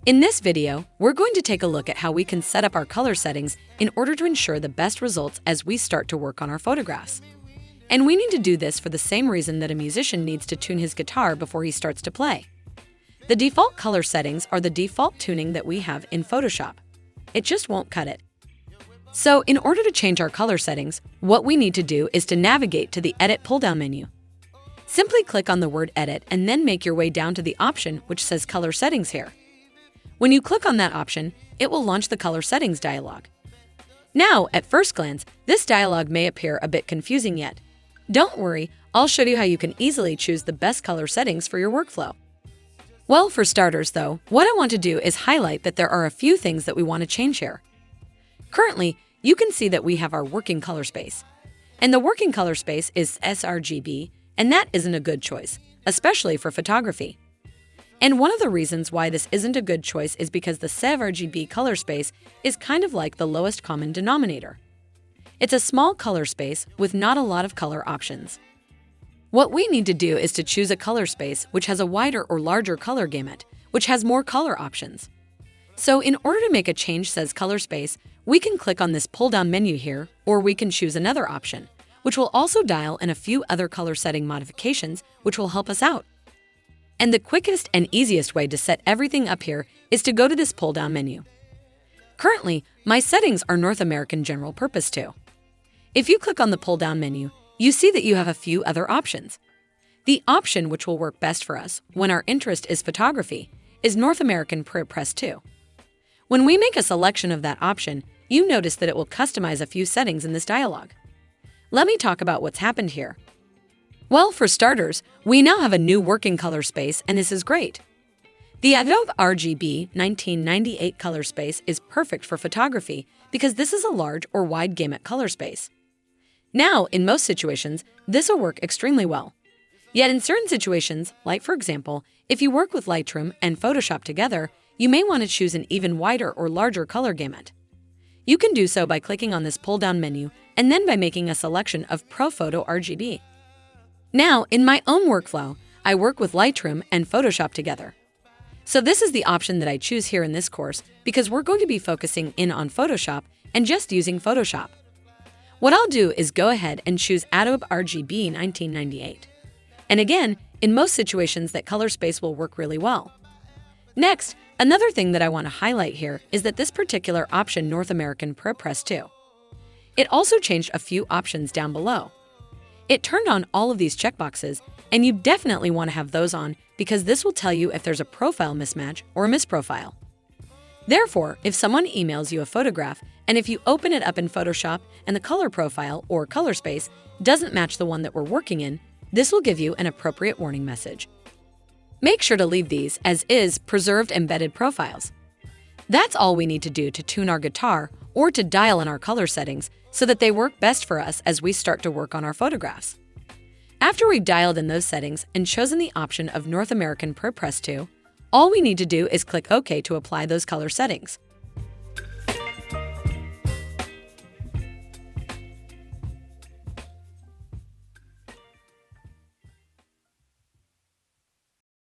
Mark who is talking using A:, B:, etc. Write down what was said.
A: In this video, we're going to take a look at how we can set up our color settings in order to ensure the best results as we start to work on our photographs. And we need to do this for the same reason that a musician needs to tune his guitar before he starts to play. The default color settings are the default tuning that we have in Photoshop. It just won't cut it. So in order to change our color settings, what we need to do is to navigate to the Edit pull-down menu. Simply click on the word Edit and then make your way down to the option which says Color Settings here. When you click on that option, it will launch the Color Settings dialog. Now, at first glance, this dialog may appear a bit confusing yet. Don't worry, I'll show you how you can easily choose the best color settings for your workflow. Well, for starters though, what I want to do is highlight that there are a few things that we want to change here. Currently, you can see that we have our working color space. And the working color space is sRGB, and that isn't a good choice, especially for photography. And one of the reasons why this isn't a good choice is because the sRGB color space is kind of like the lowest common denominator. It's a small color space with not a lot of color options. What we need to do is to choose a color space which has a wider or larger color gamut, which has more color options. So in order to make a change says color space, we can click on this pull-down menu here, or we can choose another option, which will also dial in a few other color setting modifications, which will help us out. And the quickest and easiest way to set everything up here is to go to this pull-down menu. Currently, my settings are North American General Purpose 2. If you click on the pull-down menu, you see that you have a few other options. The option which will work best for us when our interest is photography is North American ProPress 2. When we make a selection of that option, you notice that it will customize a few settings in this dialog. Let me talk about what's happened here. Well, for starters, we now have a new working color space, and this is great. The Adobe RGB 1998 color space is perfect for photography because this is a large or wide gamut color space. Now, in most situations, this will work extremely well. Yet in certain situations, like for example, if you work with Lightroom and Photoshop together, you may want to choose an even wider or larger color gamut. You can do so by clicking on this pull-down menu and then by making a selection of ProPhoto RGB. Now, in my own workflow, I work with Lightroom and Photoshop together. So this is the option that I choose here in this course because we're going to be focusing in on Photoshop and just using Photoshop. What I'll do is go ahead and choose Adobe RGB 1998. And again, in most situations that color space will work really well. Next, another thing that I want to highlight here is that this particular option North American ProPress 2. It also changed a few options down below. It turned on all of these checkboxes, and you definitely want to have those on because this will tell you if there's a profile mismatch or a misprofile. Therefore, if someone emails you a photograph, and if you open it up in Photoshop and the color profile or color space doesn't match the one that we're working in, this will give you an appropriate warning message. Make sure to leave these as is preserved embedded profiles. That's all we need to do to tune our guitar or to dial in our color settings so that they work best for us as we start to work on our photographs. After we've dialed in those settings and chosen the option of North American ProPress 2, all we need to do is click OK to apply those color settings.